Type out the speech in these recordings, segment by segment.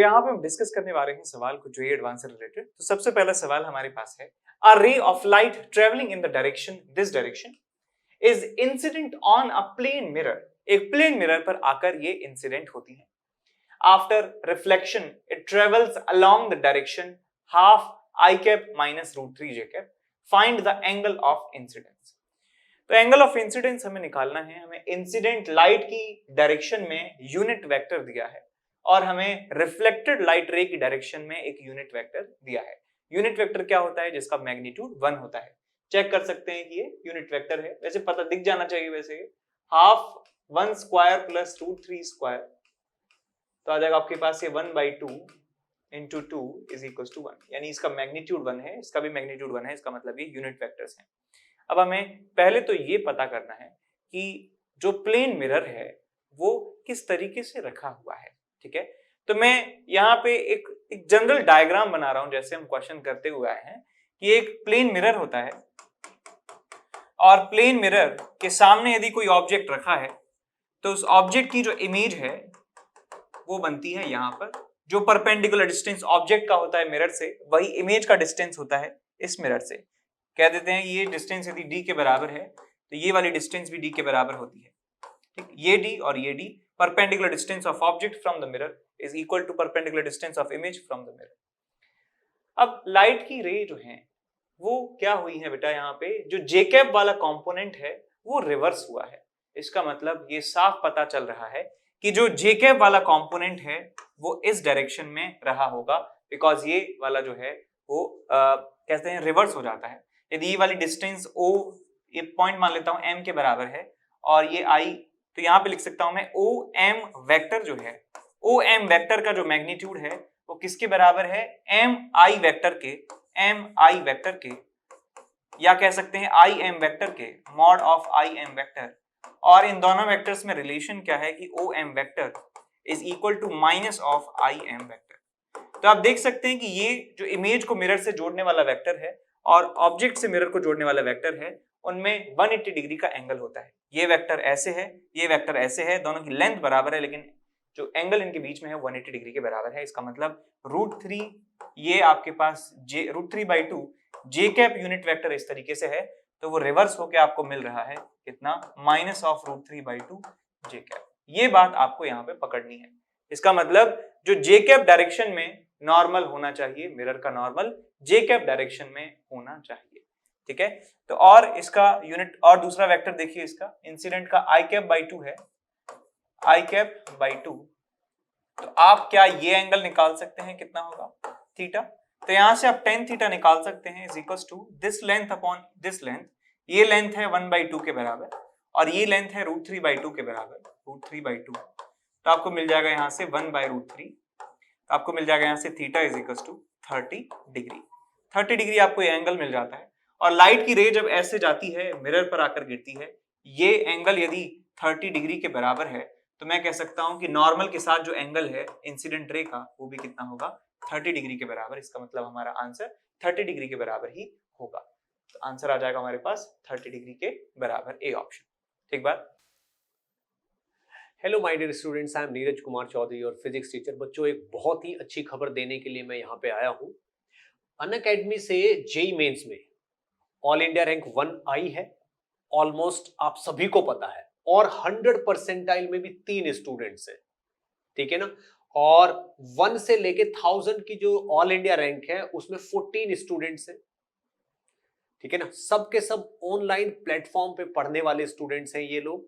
यहाँ पे हम डिस्कस करने वाले हैं सवाल कुछ जो एडवांस से रिलेटेड। तो सबसे पहला सवाल हमारे पास है, a ray of light travelling in the direction this direction is incident on a plane mirror. एक प्लेन मिरर पर आकर ये इंसिडेंट होती है। After reflection it travels along the direction half i cap minus root 3 j cap. Find the angle of incidence. तो angle of incidence हमें निकालना है। हमें इंसिडेंट लाइट की डायरेक्शन में यूनिट वेक्टर दिया है और हमें रिफ्लेक्टेड लाइट रे की डायरेक्शन में एक यूनिट वेक्टर दिया है। यूनिट वेक्टर क्या होता है? जिसका मैग्नीट्यूड 1 होता है। चेक कर सकते हैं कि ये यूनिट वेक्टर है, वैसे पता दिख जाना चाहिए। वैसे half 1 square plus root 3 square, तो आ जाएगा आपके पास ये 1/2 इंटू 2 इज इक्वल टू 1, यानी इसका मैग्नीट्यूड 1 है, इसका भी मैग्नीट्यूड 1 है। इसका मतलब ये यूनिट वेक्टर्स हैं। अब हमें पहले तो ये पता करना है कि जो प्लेन मिरर है वो किस तरीके से रखा हुआ है। ठीक है, तो मैं यहाँ पे एक जनरल डायग्राम बना रहा हूं, जैसे हम क्वेश्चन करते हुए आए हैं कि एक प्लेन मिरर होता है और प्लेन मिरर के सामने यदि कोई ऑब्जेक्ट रखा है तो उस ऑब्जेक्ट की जो इमेज है वो बनती है यहाँ पर। जो परपेंडिकुलर डिस्टेंस ऑब्जेक्ट का होता है मिरर से, वही इमेज का डिस्टेंस होता है इस मिरर से। कह देते हैं ये डिस्टेंस यदि d के बराबर है तो ये वाली डिस्टेंस भी d के बराबर होती है। ठीक, ये d और ये d, perpendicular distance of object from the mirror is equal to perpendicular distance of image from the mirror. अब लाइट की रे जो है वो क्या हुई है बेटा, यहाँ पे जो जे कैप वाला कंपोनेंट है वो रिवर्स हुआ है। इसका मतलब ये साफ पता चल रहा है कि जो जे कैप वाला कंपोनेंट है वो इस डायरेक्शन में रहा होगा, बिकॉज ये वाला जो है वो कहते हैं रिवर्स हो जाता है। यदि ये वाली डिस्टेंस o, ये पॉइंट मान लेता हूं m के बराबर है और ये i, तो यहाँ पे लिख सकता हूं मैं OM वेक्टर जो है, OM वेक्टर का जो मैग्नीट्यूड है वो किसके बराबर है? MI वेक्टर के, MI वेक्टर के, या कह सकते हैं IM वेक्टर के, मॉड ऑफ IM वेक्टर। और इन दोनों वेक्टर्स में रिलेशन क्या है कि OM vector is equal to minus of IM vector. तो आप देख सकते हैं कि ये जो इमेज को मिरर से जोड़ने वाला वेक्टर है और ऑब्जेक्ट से मिरर को जोड़ने वाला वेक्टर है, उनमें 180 डिग्री का एंगल होता है। ये वेक्टर ऐसे है, ये वेक्टर ऐसे है, दोनों की लेंथ बराबर है, लेकिन जो एंगल इनके बीच में है 180 डिग्री के बराबर है। इसका मतलब √3, ये आपके पास √3/2 जे कैप यूनिट वेक्टर इस तरीके से है, तो वो रिवर्स होके आपको मिल रहा है कितना? Minus of √3/2 J cap. ये बात आपको यहाँ पे पकड़नी है। इसका मतलब जो जे कैप डायरेक्शन में नॉर्मल होना चाहिए, मिरर का नॉर्मल जे कैप डायरेक्शन में होना चाहिए। ठीक है, तो और इसका यूनिट और दूसरा वेक्टर देखिए, इसका इंसिडेंट का आई कैप/2 है, आई कैप/2। तो आप क्या ये एंगल निकाल सकते हैं? कितना होगा? थीटा। तो यहां से आप tan थीटा निकाल सकते हैं is equals to this length upon this length. ये लेंथ है 1/2 के बराबर और ये लेंथ है √3/2 के बराबर, √3/2। तो आपको मिल जाएगा यहां से 1/√3। तो आपको मिल जाएगा यहां से theta is equals to 30 degree. 30 degree आपको ये एंगल मिल जाता है। और लाइट की रे जब ऐसे जाती है, मिरर पर आकर गिरती है, ये एंगल यदि 30 डिग्री के बराबर है, तो मैं कह सकता हूं कि नॉर्मल के साथ जो एंगल है इंसिडेंट रे का वो भी कितना होगा? 30 डिग्री के बराबर। इसका मतलब हमारा आंसर 30 डिग्री के बराबर ही होगा। तो आंसर आ जाएगा हमारे पास 30 डिग्री के बराबर, ए ऑप्शन। ठीक बात। Hello my dear students, I am Neeraj Kumar Chaudhary और फिजिक्स टीचर। बच्चों, एक बहुत ही अच्छी खबर देने के लिए मैं यहाँ पे आया हूँ। अनअकैडमी से जेईई मेंस में ऑल इंडिया रैंक 1 आई है, ऑलमोस्ट आप सभी को पता है, और 100 परसेंटाइल में भी 3 स्टूडेंट्स हैं। ठीक है ना? और 1 से लेके 1000 की जो ऑल इंडिया रैंक है उसमें 14 स्टूडेंट्स हैं। ठीक है ना? सबके सब ऑनलाइन प्लेटफॉर्म पे पढ़ने वाले स्टूडेंट्स हैं ये लोग,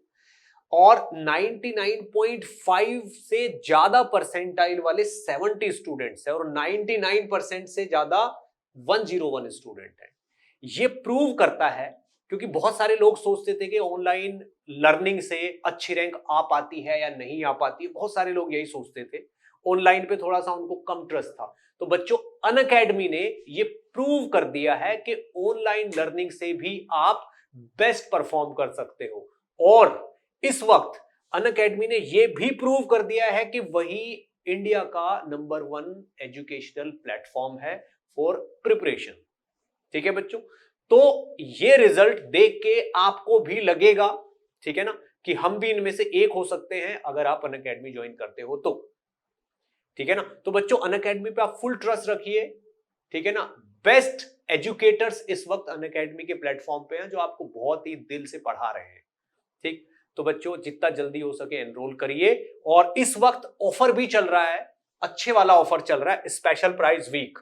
और 99.5 से ज्यादा परसेंटाइल वाले 70 स्टूडेंट्स हैं और 99% से ज्यादा 101 स्टूडेंट हैं। ये प्रूव करता है, क्योंकि बहुत सारे लोग सोचते थे कि ऑनलाइन लर्निंग से अच्छी रैंक आ पाती है या नहीं आ पाती है। बहुत सारे लोग यही सोचते थे, ऑनलाइन पे थोड़ा सा उनको कम ट्रस्ट था। तो बच्चों, अनअकैडमी ने ये प्रूव कर दिया है कि ऑनलाइन लर्निंग से भी आप बेस्ट परफॉर्म कर सकते हो। और इस वक्त अनअकैडमी ने यह भी प्रूव कर दिया है कि वही इंडिया का नंबर 1 एजुकेशनल प्लेटफॉर्म है फॉर प्रिपरेशन। ठीक है बच्चों, तो ये रिजल्ट देख के आपको भी लगेगा, ठीक है ना, कि हम भी इनमें से एक हो सकते हैं अगर आप अनअकैडमी ज्वाइन करते हो तो। ठीक है ना। तो बच्चों अनअकैडमी पे आप फुल ट्रस्ट रखिए, ठीक है ना। बेस्ट एजुकेटर्स इस वक्त अनअकैडमी के प्लेटफॉर्म पे हैं जो आपको बहुत ही दिल से पढ़ा रहे हैं, ठीक। तो बच्चों जितना जल्दी हो सके एनरोल करिए। और इस वक्त ऑफर भी चल रहा है, अच्छे वाला ऑफर चल रहा है, स्पेशल प्राइस वीक।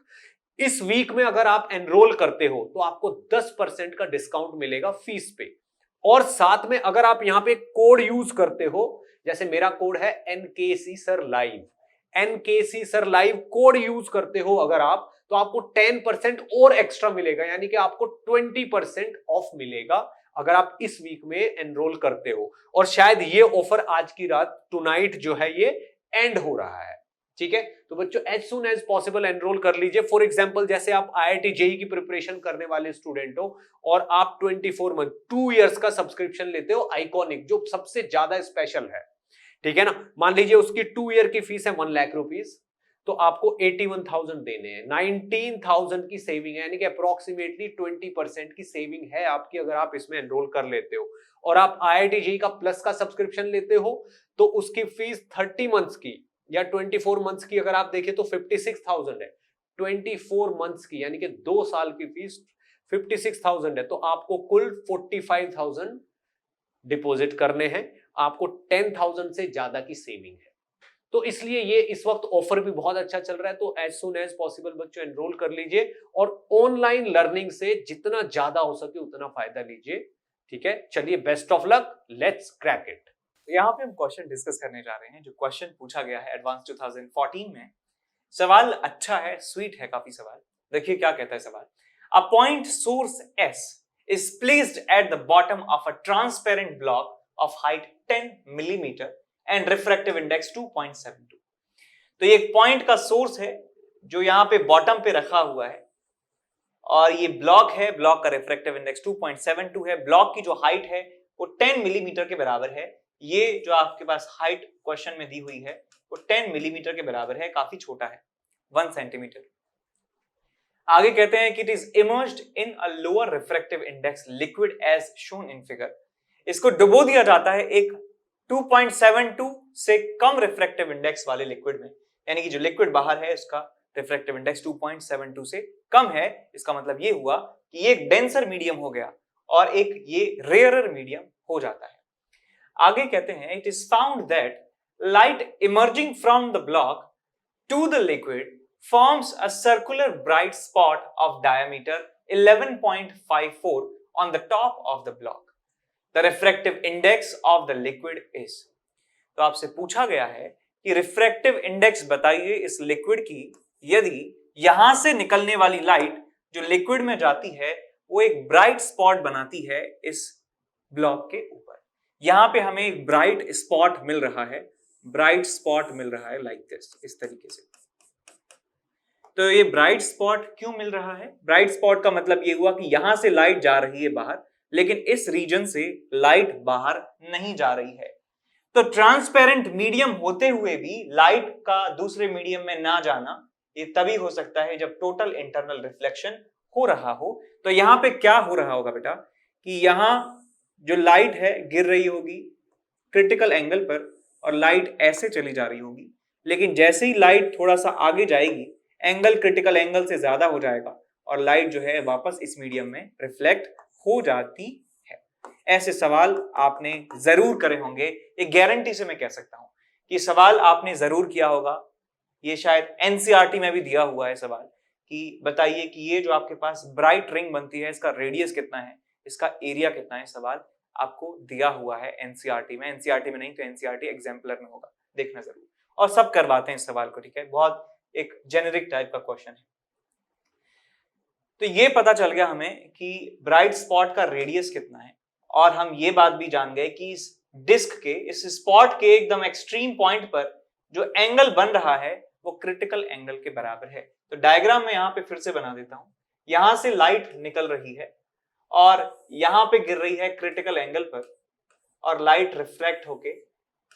इस वीक में अगर आप एनरोल करते हो तो आपको 10% का डिस्काउंट मिलेगा फीस पे। और साथ में अगर आप यहां पे कोड यूज करते हो, जैसे मेरा कोड है NKC sir live, NKC sir live code use करते हो अगर आप, तो आपको 10% और एक्स्ट्रा मिलेगा, यानी कि आपको 20% ऑफ मिलेगा अगर आप इस वीक में एनरोल करते हो। और शायद ये ऑफर आज की रात टुनाइट जो है ये एंड हो रहा है, ठीक है। तो बच्चों as soon as possible enroll कर लीजिए। फॉर एग्जांपल जैसे आप IIT JEE की प्रिपरेशन करने वाले स्टूडेंट हो और आप 24 मंथ 2 इयर्स का सब्सक्रिप्शन लेते हो आइकॉनिक, जो सबसे ज्यादा स्पेशल है, ठीक है ना। मान लीजिए उसकी 2 ईयर की फीस है 1 लाख रुपीस, तो आपको 81,000 देने हैं, 19,000 की सेविंग है, यानी कि अप्रोक्सीमेटली 20% की सेविंग है आपकी अगर आप इसमें एनरोल कर लेते हो। और आप IIT JEE का प्लस का सब्सक्रिप्शन लेते हो तो उसकी फीस 30 मंथ्स की या 24 मंथ्स की अगर आप देखें तो 56,000 है। 24 मंथ्स की यानी कि 2 साल की फीस 56,000 है, तो आपको कुल 45,000 डिपॉजिट करने हैं, आपको 10,000 से ज्यादा की सेविंग है। तो इसलिए ये इस वक्त ऑफर भी बहुत अच्छा चल रहा है। तो एज सून एज पॉसिबल बच्चों एनरोल कर लीजिए और ऑनलाइन लर्निंग से जितना ज्यादा हो सके उतना फायदा लीजिए, ठीक है। चलिए best of luck, let's crack it. यहाँ पे हम क्वेश्चन डिस्कस करने जा रहे हैं जो क्वेश्चन पूछा गया है एडवांस 2014 में। सवाल अच्छा है, स्वीट है काफी सवाल। देखिए क्या कहता है सवाल। A point source S is placed at the bottom of a transparent block of height 10 millimeter and refractive index 2.72। तो ये एक पॉइंट का सोर्स है जो यहाँ पे बॉटम पे रखा हुआ है और ये ब्लॉक है, ब्लॉक का रिफ्रैक्टिव इंडेक्स 2.72 है। ब्लॉक की जो हाइट है वो 10 मिलीमीटर के बराबर है। ये जो आपके पास हाइट क्वेश्चन में दी हुई है वो 10 मिलीमीटर के बराबर है, काफी छोटा है, 1 सेंटीमीटर। आगे कहते हैं कि it is emerged in a lower refractive index liquid as shown in figure. इसको डुबो दिया जाता है एक 2.72 से कम रिफ्रैक्टिव इंडेक्स वाले लिक्विड में, यानी कि जो लिक्विड बाहर है उसका रिफ्रैक्टिव इंडेक्स 2.72 से कम है। इसका मतलब ये हुआ कि ये एक डेंसर मीडियम हो गया और एक ये रेयरर मीडियम हो जाता है। आगे कहते हैं it is found that light emerging from the block to the liquid forms a circular bright spot of diameter 11.54 on the top of the block. The refractive index of the liquid is। तो आपसे पूछा गया है कि refractive index बताइए इस liquid की, यदि यहां से निकलने वाली लाइट जो लिक्विड में जाती है वो एक ब्राइट स्पॉट बनाती है इस ब्लॉक के ऊपर। यहां पे हमें एक ब्राइट स्पॉट मिल रहा है, ब्राइट स्पॉट मिल रहा है लाइक दिस, इस तरीके से। तो ये ब्राइट स्पॉट क्यों मिल रहा है? ब्राइट स्पॉट का मतलब ये हुआ कि यहां से लाइट जा रही है बाहर, लेकिन इस रीजन से लाइट बाहर नहीं जा रही है। तो ट्रांसपेरेंट मीडियम होते हुए भी लाइट का दूसरे मीडियम में ना जाना ये तभी हो सकता है जब टोटल इंटरनल रिफ्लेक्शन हो रहा हो। तो यहां पे क्या हो रहा होगा बेटा कि यहां जो लाइट है गिर रही होगी क्रिटिकल एंगल पर और लाइट ऐसे चली जा रही होगी, लेकिन जैसे ही लाइट थोड़ा सा आगे जाएगी एंगल क्रिटिकल एंगल से ज्यादा हो जाएगा और लाइट जो है वापस इस मीडियम में रिफ्लेक्ट हो जाती है। ऐसे सवाल आपने जरूर करे होंगे, ये गारंटी से मैं कह सकता हूं कि सवाल आपने जरूर किया होगा। ये शायद NCERT में भी दिया हुआ है सवाल कि बताइए कि ये जो आपके पास ब्राइट रिंग बनती है इसका रेडियस कितना है, इसका एरिया कितना है। सवाल आपको दिया हुआ है NCERT में, NCERT में नहीं तो NCERT एग्जाम्पलर में होगा, देखना जरूर। और सब करवाते हैं इस सवाल को, ठीक है, बहुत एक जेनेरिक टाइप का क्वेश्चन है। तो ये पता चल गया हमें कि ब्राइट स्पॉट का रेडियस कितना है और हम ये बात भी जान गए कि इस डिस्क के, इस स्पॉट के एकदम एक्सट्रीम पॉइंट पर जो एंगल बन रहा है वो क्रिटिकल एंगल के बराबर है। तो डायग्राम में यहां पे फिर से बना देता हूं। यहां से लाइट निकल रही है और यहां पे गिर रही है क्रिटिकल एंगल पर और लाइट रिफ्लेक्ट होके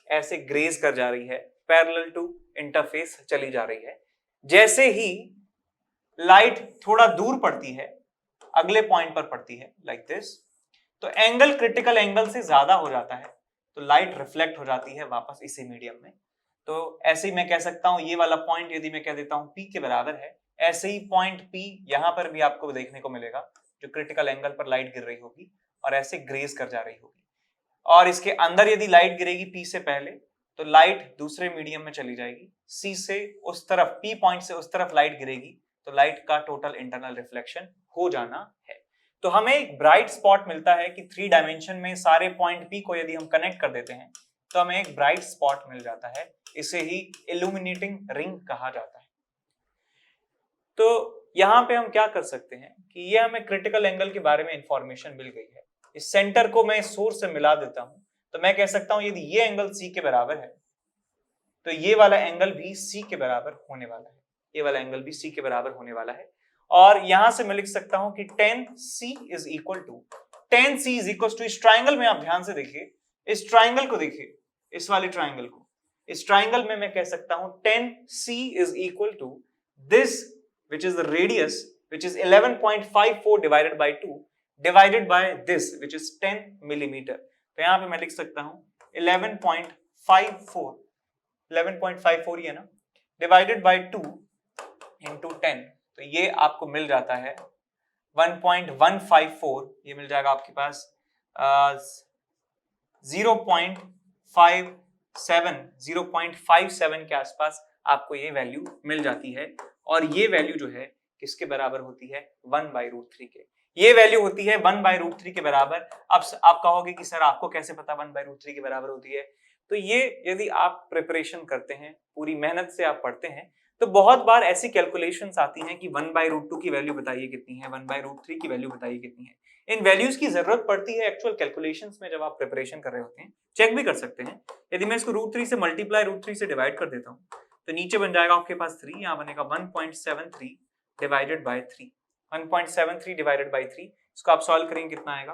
ऐसे ग्रेज कर जा रही है, पैरेलल टू इंटरफेस चली जा रही है। जैसे ही लाइट थोड़ा दूर पड़ती है, अगले पॉइंट पर पड़ती है लाइक दिस, तो एंगल क्रिटिकल एंगल से ज्यादा हो जाता है, तो लाइट रिफ्लेक्ट हो जाती है वापस इसी मीडियम में। तो ऐसे ही मैं कह सकता हूं ये वाला पॉइंट यदि मैं कह देता हूं P के बराबर है, ऐसे ही पॉइंट P यहां पर भी आपको देखने को मिलेगा जो क्रिटिकल एंगल पर लाइट गिर रही होगी और ऐसे ग्रेज कर जा रही होगी। और इसके अंदर यदि लाइट गिरेगी P से पहले तो लाइट दूसरे मीडियम में चली जाएगी, C से उस तरफ, P पॉइंट से उस तरफ लाइट गिरेगी तो लाइट का टोटल इंटरनल रिफ्लेक्शन हो जाना है। तो हमें एक ब्राइट स्पॉट मिलता है कि 3 डायमेंशन में सारे पॉइंट P को यदि हम कनेक्ट कर देते हैं तो हमें एक ब्राइट स्पॉट मिल जाता है, इसे ही इल्यूमिनेटिंग रिंग कहा जाता है। तो यहां पे हम क्या कर सकते हैं कि ये हमें क्रिटिकल एंगल के बारे में इंफॉर्मेशन मिल गई है। इस सेंटर को मैं सोर्स से मिला देता हूं तो मैं कह सकता हूं यदि ये एंगल C के बराबर है तो ये वाला एंगल भी C के बराबर होने वाला है, ये वाला एंगल भी C के बराबर होने वाला है। और यहां से मैं लिख सकता हूं कि tan C is equal to इस ट्राइंगल में, आप ध्यान से देखिए, इस ट्राइंगल को देखिए, इस वाले ट्राइंगल को, इस ट्राइंगल में मैं कह सकता हूं tan C is equal to this which is the radius which is 11.54 divided by 2 divided by this which is 10 millimeter। तो यहां पे मैं लिख सकता हूं 11.54 ये ना, divided by 2 into 10, तो ये आपको मिल जाता है 1.154, ये मिल जाएगा आपके पास 0.57 के आसपास आपको ये वैल्यू मिल जाती है। और ये वैल्यू जो है किसके बराबर होती है, 1/√3 के। ये वैल्यू होती है 1/√3 के बराबर। अब आप कहोगे कि सर आपको कैसे पता 1/√3 के बराबर होती है? तो ये यदि आप प्रिपरेशन करते हैं, पूरी मेहनत से आप पढ़ते हैं, तो बहुत बार ऐसी कैलकुलेशंस आती हैं कि 1/√2 की वैल्यू बताइए कितनी है, 1/√3 की वैल्यू बताइए कितनी है। इन वैल्यूज की जरूरत पड़ती है एक्चुअल कैलकुलेशंस में जब आप प्रिपरेशन कर रहे होते हैं। चेक भी कर सकते हैं, यदि मैं इसको √3 से मल्टीप्लाई √3 से डिवाइड कर देता हूँ तो नीचे बन जाएगा आपके पास 3, यहाँ बनेगा 1.73 डिवाइडेड बाय 3, 1.73 डिवाइडेड बाय 3। इसको आप सॉल्व करेंगे कितना आएगा,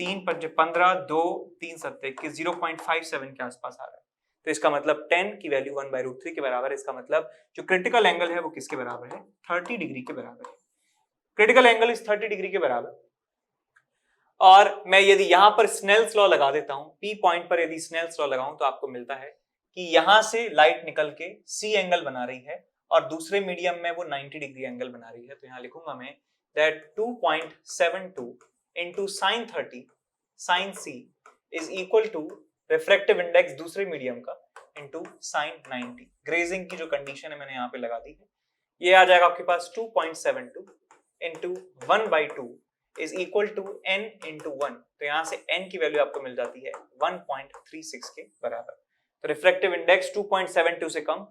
3 5 15 2 3 7 21 0.57 के आसपास आ रहा है। तो इसका मतलब 10 की वैल्यू 1/√3 के बराबर है। इसका मतलब जो क्रिटिकल एंगल है वो किसके बराबर है, 30 डिग्री के बराबर है। क्रिटिकल एंगल इज 30 डिग्री के बराबर। और मैं यदि यहां पर स्नेल्स लॉ लगा देता हूं, P पॉइंट पर यदि स्नेल्स लॉ लगाऊं तो आपको मिलता है कि यहां से लाइट निकल के C एंगल बना रही है और दूसरे मीडियम में वो 90 डिग्री एंगल बना रही है। तो यहां लिखूंगा मैं that 2.72 into sin 30 sin C is equal to refractive index दूसरे मीडियम का into sin 90। ग्रेजिंग की जो कंडीशन है मैंने यहाँ पे लगा दी है। ये आ जाएगा आपके पास 2.72 into 1/2 is equal to n into 1। तो यहाँ से n की वैल्यू आपको मिल जाती है 1.36 के बराबर। तो रिफ्रैक्टिव इंडेक्स 2.72 से कम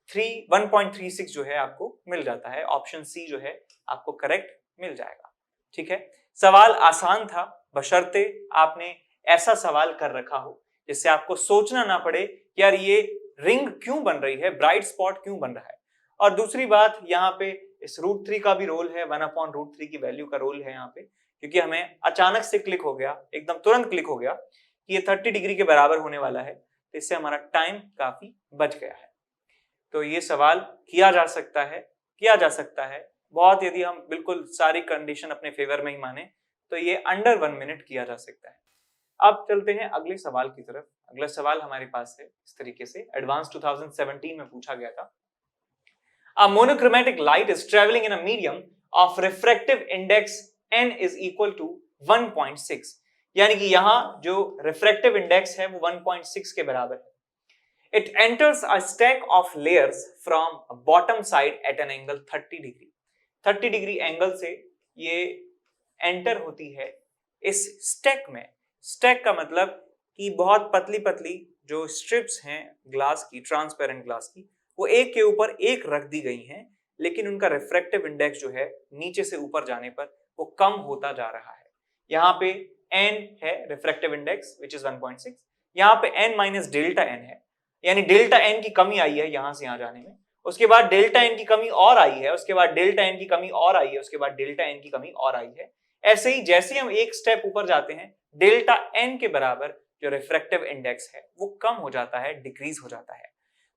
1.36 जो है आपको मिल जाता है। ऑप्शन सी जो है आपको करेक्ट मिल जाएगा। ठीक है, सवाल आसान था, बशर्ते आपने ऐसा सवाल कर रखा हो जिससे आपको सोचना ना पड़े कि यार ये रिंग क्यों बन रही है, ब्राइट स्पॉट क्यों बन रहा है। और दूसरी बात, यहाँ पे इस √3 का भी रोल है, 1/√3 की वैल्यू का रोल है यहाँ पे, क्योंकि हमें अचानक से क्लिक हो गया, एकदम तुरंत क्लिक हो गया कि ये 30 डिग्री के बराबर होने वाला है, तो इससे हमारा टाइम काफी बच गया है। तो ये सवाल किया जा सकता है बहुत, यदि हम बिल्कुल सारी कंडीशन अपने फेवर में ही माने तो ये अंडर 1 मिनट किया जा सकता है। अब चलते हैं अगले सवाल की तरफ। अगला सवाल हमारे पास है इस तरीके से, एडवांस 2017 में पूछा गया था। A monochromatic light is traveling in a medium of refractive index n is equal to 1.6, यानी कि यहां जो रिफ्रैक्टिव इंडेक्स है वो 1.6 के बराबर है। It enters a stack of layers from bottom side at an angle 30 degree। 30 degree angle से ये एंटर होती है इस स्टैक में। स्टैक का मतलब कि बहुत पतली पतली जो स्ट्रिप्स हैं ग्लास की, ट्रांसपेरेंट ग्लास की, वो एक के ऊपर एक रख दी गई हैं, लेकिन उनका रिफ्रैक्टिव इंडेक्स जो है नीचे से ऊपर जाने पर वो कम होता जा रहा है। यहाँ पे n है रिफ्रैक्टिव इंडेक्स विच इज 1.6, यहाँ पे n माइनस डेल्टा n है, यानी डेल्टा n की कमी आई है यहां से यहां जाने में, उसके बाद डेल्टा n की कमी और आई है, उसके बाद डेल्टा n की कमी और आई है, उसके बाद डेल्टा n की कमी और आई है। ऐसे ही जैसे हम एक स्टेप ऊपर जाते हैं, डेल्टा n के बराबर जो रिफ्रैक्टिव इंडेक्स है वो कम हो जाता है, डिक्रीज हो जाता है।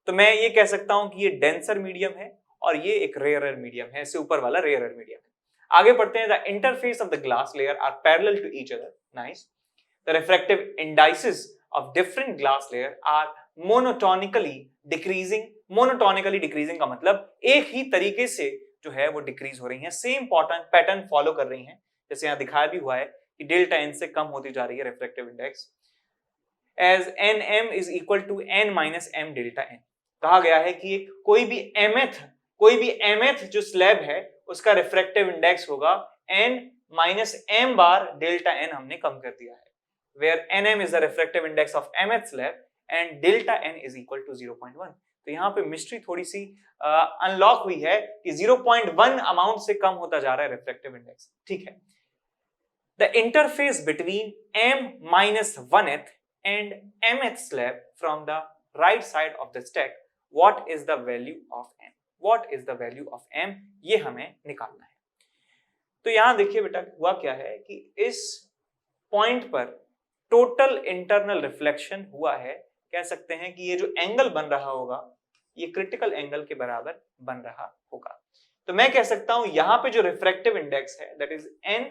तो मैं ये कह सकता हूं कि ये डेंसर मीडियम है और ये एक रेयरर मीडियम है, इससे ऊपर वाला रेयरर मीडियम है। आगे बढ़ते हैं। The interface of the glass layer are parallel to each other. Nice. The refractive indices of different glass layer are monotonically decreasing का मतलब एक ही तरीके से जो है वो डिक्रीज हो रही हैं, सेम पैटर्न फॉलो कर रही हैं, जैसे यहां दिखाया भी हुआ है कि डेल्टा एन से कम होती जा रही है refractive index as n m is equal to n minus m delta n. कहा गया है कि कोई भी एमएथ जो स्लैब है उसका रिफ्रैक्टिव इंडेक्स होगा n minus m bar delta n हमने कम कर दिया है, where n m is the refractive index of mth slab and delta n is equal to 0.1। तो यहाँ पे मिस्ट्री थोड़ी सी अनलॉक हुई है कि 0.1 अमाउंट से कम होता जा रहा है रिफ्रैक्टिव इंडेक्स। ठीक है, the interface between m minus 1th and mth slab from the right side of the stack, what is the value of m? What is the value of m? ये हमें निकालना है। तो यहां देखिए बेटा हुआ क्या है कि इस पॉइंट पर टोटल इंटरनल रिफ्लेक्शन हुआ है, कह सकते हैं कि ये जो एंगल बन रहा होगा ये क्रिटिकल एंगल के बराबर बन रहा होगा। तो मैं कह सकता हूं यहां पे जो रिफ्रैक्टिव इंडेक्स है that is n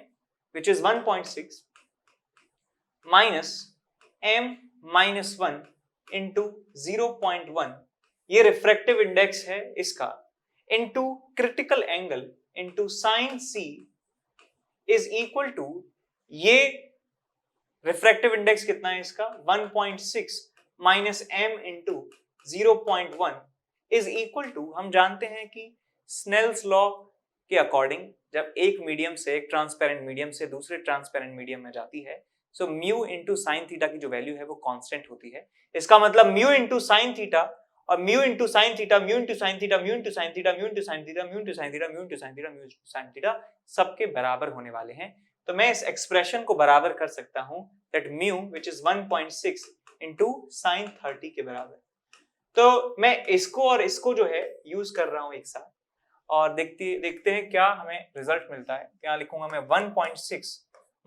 which is 1.6 minus m minus 1 into 0.1, ये रिफ्रैक्टिव इंडेक्स है इसका, into critical angle into sin c is equal to, ये रिफ्रैक्टिव इंडेक्स कितना है इसका 1.6 minus m into 0.1 is equal to, हम जानते हैं कि स्नेल्स लॉ के अकॉर्डिंग जब एक मीडियम से एक ट्रांसपेरेंट मीडियम से दूसरे ट्रांसपेरेंट मीडियम में जाती है so mu into sine theta की जो वैल्यू है वो कांस्टेंट होती है। इसका मतलब म्यू इंटू साइन थीटा और mu into sine theta, mu into sine theta, mu into sine theta, mu into sine theta, mu into sine theta, mu into sine theta, mu into sine theta सबके बराबर होने वाले हैं। तो मैं इस expression को बराबर कर सकता हूं that mu which is 1.6 into sine 30 के बराबर। तो मैं इसको और इसको जो है यूज कर रहा हूं एक साथ और देखते हैं क्या हमें रिजल्ट मिलता है। क्या लिखूंगा मैं 1.6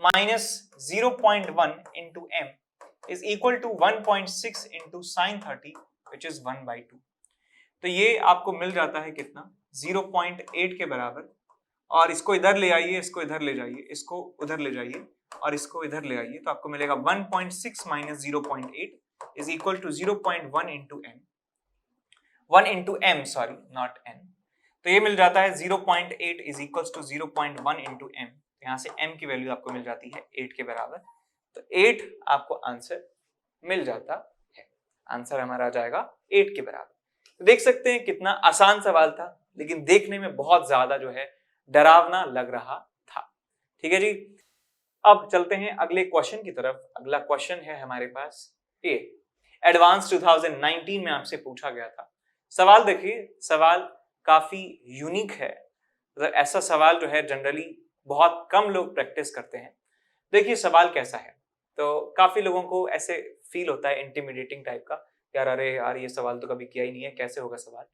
minus 0.1 into m is equal to 1.6 into sine 30 which is 1/2। तो ये आपको मिल जाता है कितना 0.8 के बराबर, और इसको इधर ले आइए, इसको इधर ले जाइए, इसको उधर ले जाइए और इसको इधर ले आइए, तो आपको मिलेगा 1.6 minus 0.8 is equal to 0.1 into m, 1 into m sorry not n. तो ये मिल जाता है 0.8 is equals to 0.1 into m. यहाँ से m की वैल्यू आपको मिल जाती है 8 के बराबर, तो 8 आपको आंसर मिल जाता है। आंसर हमारा आ जाएगा 8 के बराबर। तो देख सकते हैं कितना आसान सवाल था, लेकिन देखने में बहुत ज्यादा जो है डरावना लग रहा था। ठीक है जी, अब चलते हैं अगले क्वेश्चन की तरफ। अगला क्वेश्चन है हमारे पास ए एडवांस 2019 में आपसे पूछा गया था। सवाल देखिए, सवाल काफी यूनिक है, ऐसा सवाल जो है जनरली बहुत कम लोग प्रैक्टिस करते हैं। देखिए सवाल कैसा है, तो काफी लोगों को ऐसे फील होता है इंटिमिडेटिंग टाइप का, यार अरे यार ये सवाल तो कभी किया ही नहीं है, कैसे होगा सवाल।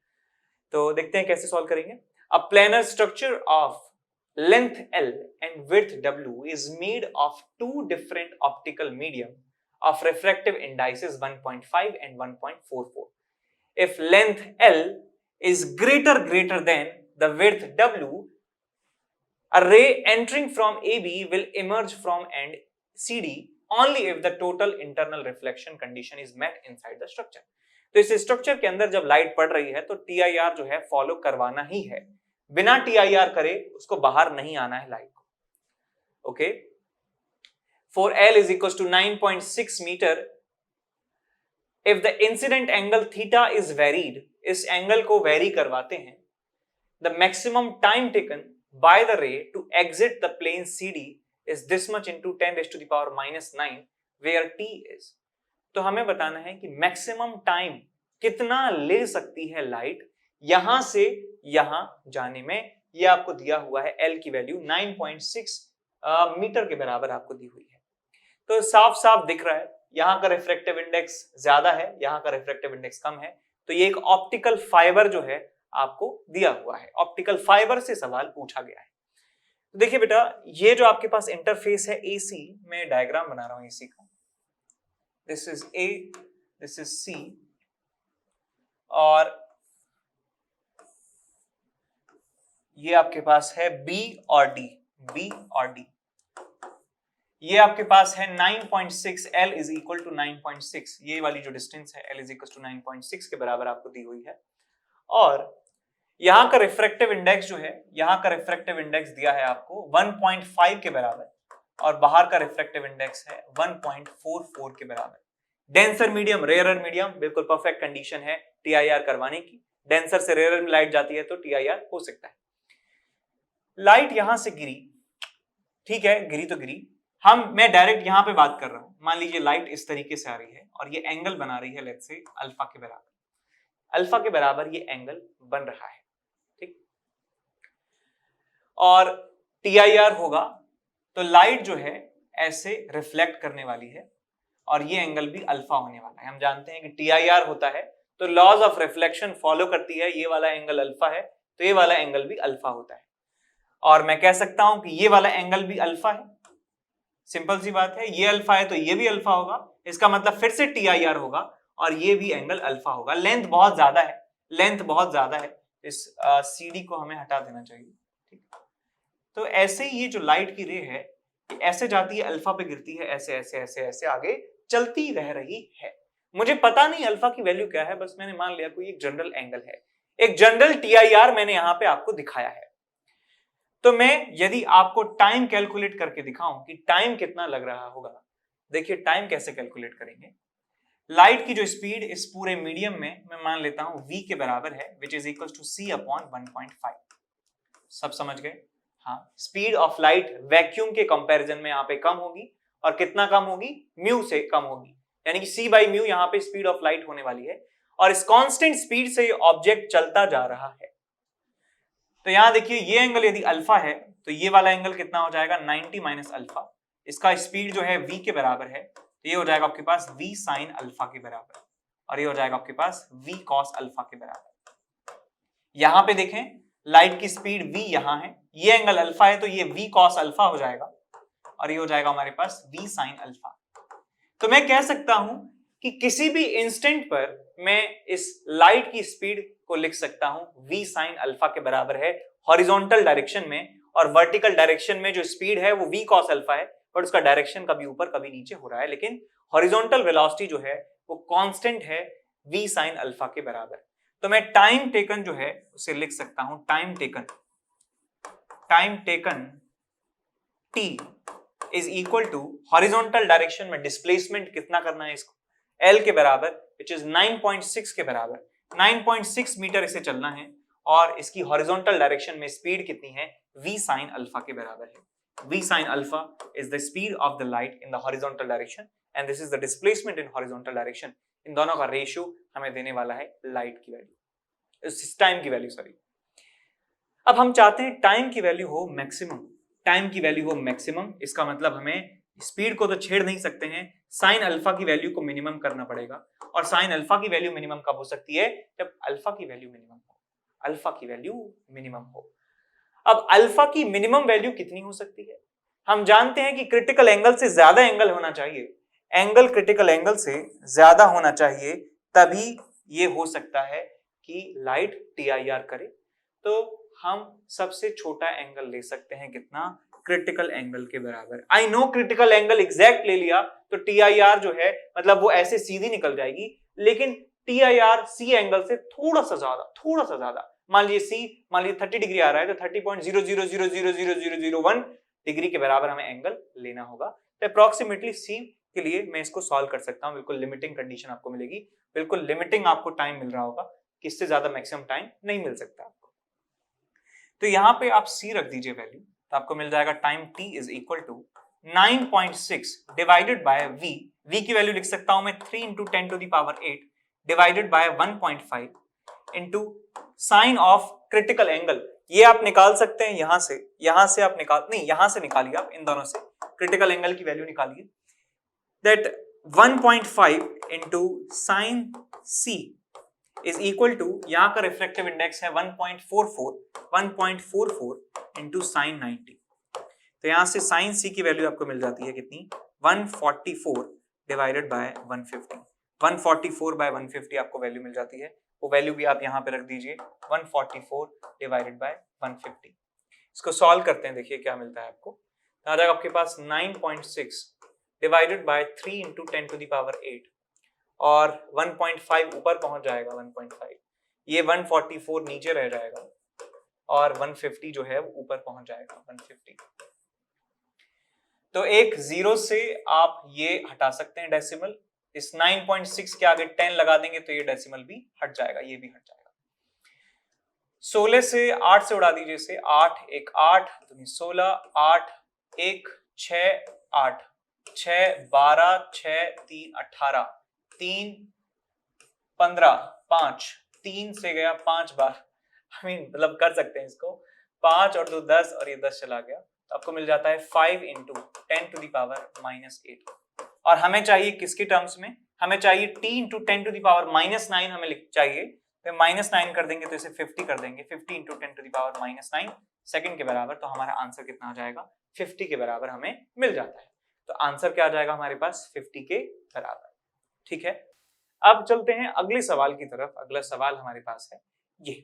तो देखते हैं कैसे सॉल्व करेंगे। A planar structure of length L and width W is made of two different optical medium of refractive indices 1.5 and 1.44. If length L is greater than the width W, a ray entering from AB will emerge from end CD only if the total internal reflection condition is met inside the structure. तो इस structure के अंदर जब light पड़ रही है तो TIR जो है फॉलो करवाना ही है, बिना TIR करे उसको बाहर नहीं आना है लाइट को। Okay, for L is equals to 9.6 meter, if the incident angle theta is varied, इस एंगल को वेरी करवाते हैं, the maximum time taken by the ray to exit the plane CD is this much into 10 raised to the power minus 9 where t is। तो हमें बताना है कि maximum time कितना ले सकती है लाइट यहां से यहां जाने में। यह आपको दिया हुआ है, L की वैल्यू 9.6 मीटर के बराबर आपको दी हुई है। तो साफ साफ दिख रहा है यहां का रिफ्रैक्टिव इंडेक्स ज्यादा है, यहां का रिफ्रैक्टिव इंडेक्स कम है। तो ये एक ऑप्टिकल फाइबर जो है आपको दिया हुआ है, ऑप्टिकल फाइबर से सवाल पूछा गया है। तो देखिए बेटा, ये जो आपके पास इंटरफेस है AC, मैं डायग्राम बना रहा हूं AC का। This is A, this is C, और ये आपके पास है B और D, B और D। ये आपके पास है 9.6, L इज इक्वल टू 9.6, ये वाली जो डिस्टेंस है L इज इक्वल टू 9.6 के बराबर आपको दी हुई है। और यहाँ का रिफ्रैक्टिव इंडेक्स जो है, यहाँ का रिफ्रैक्टिव इंडेक्स दिया है आपको 1.5 के बराबर, और बाहर का रिफ्रैक्टिव इंडेक्स है 1.44 के बराबर। डेंसर मीडियम, रेयरर मीडियम, बिल्कुल परफेक्ट कंडीशन है टीआईआर करवाने की। डेंसर से रेयरर में लाइट जाती है तो टीआईआर हो सकता है। लाइट यहां से गिरी, ठीक है, गिरी तो गिरी। मैं डायरेक्ट यहां पे बात कर रहा हूं। मान लीजिए लाइट इस तरीके से आ रही है और ये एंगल बना रही है, लेट्स से अल्फा के बराबर। अल्फा के बराबर ये एंगल बन रहा है, ठीक। और टीआईआर होगा तो लाइट जो है ऐसे रिफ्लेक्ट करने वाली है और ये एंगल भी अल्फा होने वाला है। हम जानते हैं कि टीआईआर होता है तो लॉज ऑफ रिफ्लेक्शन फॉलो करती है। ये वाला एंगल अल्फा है तो ये वाला एंगल भी अल्फा होता है, और मैं कह सकता हूं कि ये वाला एंगल भी अल्फा है। सिंपल सी बात है, ये अल्फा है तो ये भी अल्फा होगा, इसका मतलब फिर से टीआईआर होगा और ये भी एंगल अल्फा होगा। लेंथ बहुत ज्यादा है, लेंथ बहुत ज्यादा है, इस सीडी को हमें हटा देना चाहिए, ठीक। तो ऐसे ही ये जो लाइट की रे है ऐसे जाती है, अल्फा पे गिरती है, ऐसे ऐसे ऐसे ऐसे आगे चलती रह रही है। मुझे पता नहीं अल्फा की वैल्यू क्या है, बस मैंने मान लिया कोई एक जनरल एंगल है, एक जनरल टीआईआर मैंने यहां पे आपको दिखाया है। तो मैं यदि आपको टाइम कैलकुलेट करके दिखाऊं कि टाइम कितना लग रहा होगा, देखिए टाइम कैसे कैलकुलेट करेंगे। लाइट की जो स्पीड इस पूरे मीडियम में मैं मान लेता हूं v के बराबर है, which is equal to c upon 1.5। सब समझ गए? हाँ, स्पीड ऑफ लाइट वैक्यूम के कंपैरिजन में यहाँ पे कम होगी, और कितना कम होगी? म्यू से कम होगी, यानी कि c बाई म्यू यहाँ पे स्पीड ऑफ लाइट होने वाली है, और इस कांस्टेंट स्पीड से ऑब्जेक्ट चलता जा रहा है। तो यहां देखिए ये एंगल यदि अल्फा है तो ये वाला एंगल कितना हो जाएगा? 90 माइनस अल्फा। इसका स्पीड जो है v के बराबर है, तो ये हो जाएगा आपके पास v साइन अल्फा के बराबर, और ये हो जाएगा आपके पास v कॉस अल्फा के बराबर। यहां पे देखें लाइट की स्पीड v यहां है, ये एंगल अल्फा है तो ये v कॉस अल्फा हो जाएगा, और ये हो जाएगा हमारे पास v साइन अल्फा। तो मैं कह सकता हूं कि किसी भी इंस्टेंट पर मैं इस लाइट की स्पीड को लिख सकता हूं v साइन अल्फा के बराबर है हॉरिजॉन्टल डायरेक्शन में, और वर्टिकल डायरेक्शन में जो स्पीड है वो v cos अल्फा है, बट उसका डायरेक्शन कभी ऊपर कभी नीचे हो रहा है, लेकिन हॉरिजॉन्टल वेलोसिटी जो है वो कांस्टेंट है v साइन अल्फा के बराबर। तो मैं टाइम टेकन जो है उसे लिख सकता हूं time taken t is equal to horizontal direction में डिस्प्लेसमेंट कितना करना है इसको, L के बराबर, विच इज 9.6 के बराबर। 9.6 मीटर इसे चलना है, और इसकी हॉरिजॉन्टल डायरेक्शन में स्पीड कितनी है? v साइन अल्फा के बराबर है। v sine alpha is the speed of the light in the horizontal direction, and this is the displacement in horizontal direction. इन दोनों का रेशियो हमें देने वाला है लाइट की वैल्यू, टाइम की वैल्यू, सॉरी। अब हम चाहते हैं टाइम की वैल्यू हो मैक्सिमम, टाइम की वैल्यू हो मैक्सिमम, इसका मतलब हमें स्पीड को तो छेड़ नहीं सकते हैं, साइन अल्फा की वैल्यू को मिनिमम करना पड़ेगा। और साइन अल्फा की वैल्यू मिनिमम कब हो सकती है? जब अल्फा की वैल्यू मिनिमम हो, अल्फा की वैल्यू मिनिमम हो। अब अल्फा की मिनिमम वैल्यू कितनी हो सकती है? हम जानते हैं कि क्रिटिकल एंगल से ज्यादा एंगल होना चाहिए, एंगल क्रिटिकल एंगल से ज्यादा होना चाहिए, तभी ये हो सकता है कि लाइट टीआईआर करे। तो हम सबसे छोटा एंगल ले सकते हैं, कितना? क्रिटिकल एंगल के बराबर। I know critical angle exact ले लिया तो टीआईआर जो है मतलब वो ऐसे सीधी निकल जाएगी, लेकिन टीआईआर सी एंगल से थोड़ा सा ज्यादा, मान लीजिए 30 डिग्री आ रहा है तो 30.00000001 डिग्री के बराबर हमें एंगल लेना होगा। तो अप्रोक्सीमेटली सी के लिए मैं इसको सॉल्व कर सकता हूं, बिल्कुल लिमिटिंग कंडीशन आपको मिलेगी, बिल्कुल लिमिटिंग आपको टाइम मिल रहा होगा, कि इससे ज्यादा मैक्सिमम टाइम नहीं मिल सकता आपको। तो यहां पे आप सी रख दीजिए वैल्यू, तो आपको मिल जाएगा time t is equal to 9.6 divided by v की वैल्यू लिख सकता हूं मैं 3 into 10 to the power 8 divided by 1.5 into sine of critical angle. ये आप निकाल सकते हैं यहां से आप यहां से निकालिए, आप इन दोनों से क्रिटिकल एंगल की वैल्यू निकालिए, that 1.5 into sine c is equal to, यहां का रिफ्लेक्टिव इंडेक्स है 1.44 इंटू साइन 90। तो यहां से साइन c की वैल्यू आपको मिल जाती है कितनी? 144 डिवाइडेड बाय 150। 144 बाय 150 आपको वैल्यू मिल जाती है, वो वैल्यू भी आप यहां पे रख दीजिए 144 डिवाइडेड बाय 150। इसको सॉल्व करते हैं, देखिए क्या मिलता है आपको। तो आ जाएगा आपके पास 9.6 divided by 3 into 10 to the power 8 और 1.5 ऊपर पहुंच जाएगा 1.5, ये 144 नीचे रह जाएगा और 150 जो है वो ऊपर पहुंच जाएगा 150। तो एक जीरो से आप ये हटा सकते हैं डेसिमल, इस 9.6 के आगे 10 लगा देंगे तो ये डेसिमल भी हट जाएगा, ये भी हट जाएगा। 16 से 8 से उड़ा दीजिए इसे, 8 1 8 16 8 1 6 8 6 12 6 3 18 3 15 5 3 से गया 5 बार, मतलब कर सकते हैं इसको, 5 और 2 10 और ये 10 चला गया, तो आपको मिल जाता है 5 इंटू 10 टू द पावर -8। और हमें चाहिए किसके टर्म्स में, हमें चाहिए t into 10 to the power -9 हमें चाहिए, तो -9 कर देंगे तो इसे 50 कर देंगे, 50 into 10 to the power -9 second के बराबर, तो हमारा आंसर कितना आ जाएगा 50 के बराबर हमें मिल जाता है। तो आंसर क्या आ जाएगा हमारे पास 50 के बराबर। ठीक है, अब चलते हैं अगले सवाल की तरफ। अगला सवाल हमारे पास है ये,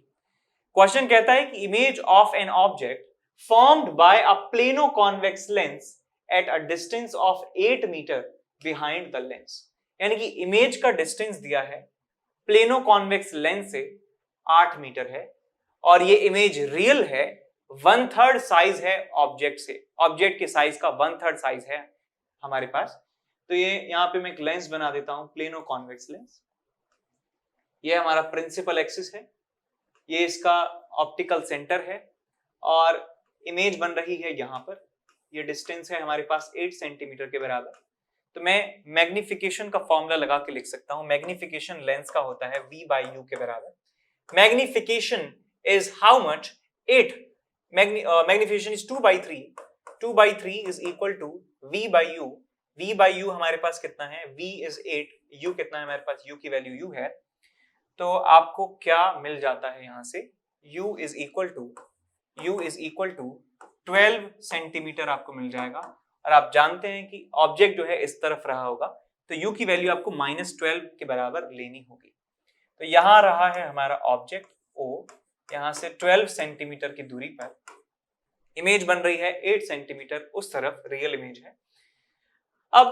क्वेश्चन कहता है कि image of an object formed by a plano-convex lens at a distance of 8 meter behind the lens। यानी कि इमेज का डिस्टेंस दिया है प्लेनो-कॉन्वेक्स लेंस से 8 मीटर है और ये इमेज रियल है, 1/3 साइज है ऑब्जेक्ट से, ऑब्जेक्ट के साइज का 1/3 साइज है हमारे पास। तो ये यहाँ पे मैं एक लेंस बना देता हूं, प्लेनो-कॉन्वेक्स लेंस। ये हमारा प्रिंसिपल एक्सिस है, ये इसका ऑप्टिकल सेंटर है और इमेज बन रही है यहाँ पर, ये डिस्टेंस है हमारे पास 8 सेंटीमीटर के बराबर। तो मैं मैग्निफिकेशन का फॉर्मूला लगा के लिख सकता हूं, मैग्निफिकेशन लेंस का होता है v/u के बराबर। Magnification is how much, 8, magnification is 2/3, 2/3 is equal to v/u। v/u हमारे पास कितना है, v इज 8, u कितना है हमारे पास, u की वैल्यू u है, तो आपको क्या मिल जाता है यहाँ से, u is equal to 12 centimetre आपको मिल जाएगा। और आप जानते हैं कि ऑब्जेक्ट जो है इस तरफ रहा होगा, तो u की वैल्यू आपको -12 के बराबर लेनी होगी। तो यहां रहा है हमारा ऑब्जेक्ट O, यहां से 12 सेंटीमीटर की दूरी पर इमेज बन रही है 8 सेंटीमीटर, उस तरफ रियल इमेज है। अब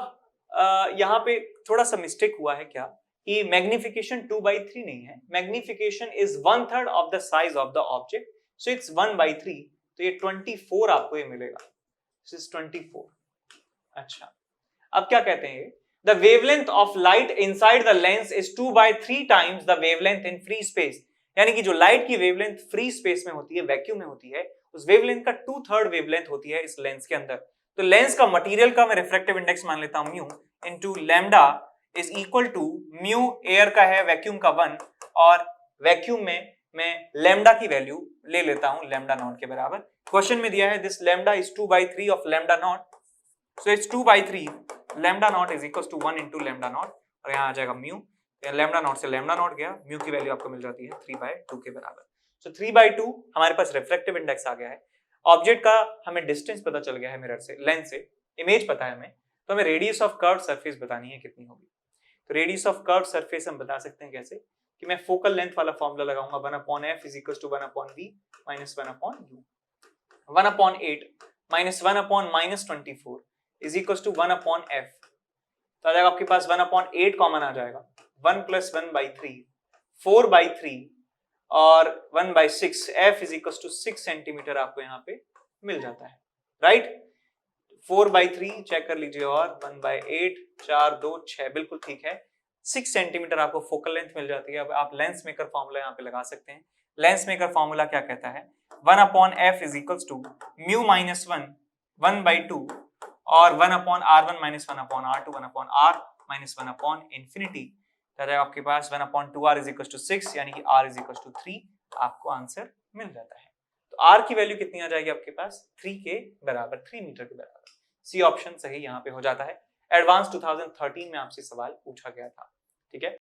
यहाँ पे थोड़ा सा मिस्टेक हुआ है क्या, कि मैग्निफिकेशन 2/3 नहीं है, magnification is 1/3 of the size of the object, so it's 1/3, तो ये 24 आपको ये मिलेगा, दिस इज 24। अच्छा, अब क्या कहते हैं ये, the wavelength of light inside the lens is 2/3 times the wavelength in free space. यानी कि जो लाइट की वेवलेंथ फ्री स्पेस में होती है, वैक्यूम में होती है, उस वेवलेंथ का 2/3 वेवलेंथ होती है इस लेंस के अंदर। तो लेंस का मटेरियल का मैं रिफ्रैक्टिव इंडेक्स मान लेता हूं mu into lambda is equal to mu air का है वैक्यूम का 1 और वैक्यूम में मैं लैम्डा की वैल्यू ले लेता हूं लैम्डा नॉट के बराबर। क्वेश्चन में दिया है this lambda is 2/3 of lambda naught, so it's 2/3 lambda naught is equal to 1 into lambda naught और यहाँ आ जाएगा म्यू, लैम्डा नॉट से लैम्डा नॉट गया, म्यू की वैल्यू आपको मिल जाती है 3/2 के बराबर। सो 3/2 हमारे पास रिफ्रैक्टिव इंडेक्स आ गया है, ऑब्जेक्ट का हमें डिस्टेंस पता चल गया है मिरर से, लेंस से, इमेज पता है हमें, तो हमें रेडियस ऑफ कर्व सरफेस बतानी है कितनी होगी। तो रेडियस ऑफ कर्व सरफेस हम बता सकते हैं कैसे, कि मैं फोकल लेंथ वाला फॉर्मूला लगाऊंगा 1/f is equal to 1/v minus 1/u, 1/8 minus 1/-24 is equal to 1/f। तो आ जाएगा आपके पास 1/8 कॉमन आ जाएगा, 1 + 1/3 4/3 और 1/6, f is equal to 6 centimetre आपको यहाँ पे मिल जाता है, राइट। 4/3 चेक कर लीजिए और 1/8 4 2 6 बिल्कुल ठीक है, 6 सेंटीमीटर आपको फोकल लेंथ मिल जाती है। अब आप लेंस मेकर फॉर्मूला यहाँ पे लगा सकते हैं। लेंस मेकर फॉर्मूला क्या कहता है, 1/f is equal to mu minus 1 1/2 और 1/r1 minus 1/r2 1/r minus 1/infinity। आपके पास 1/2r इज इक्वल टू 6 यानी कि r इज इक्वल टू 3 आपको आंसर मिल जाता है। तो r की वैल्यू कितनी आ जाएगी आपके पास, 3 के बराबर, 3 मीटर के बराबर। सी ऑप्शन सही यहाँ पे हो जाता है। एडवांस 2013 में आपसे सवाल पूछा गया था, ठीक है।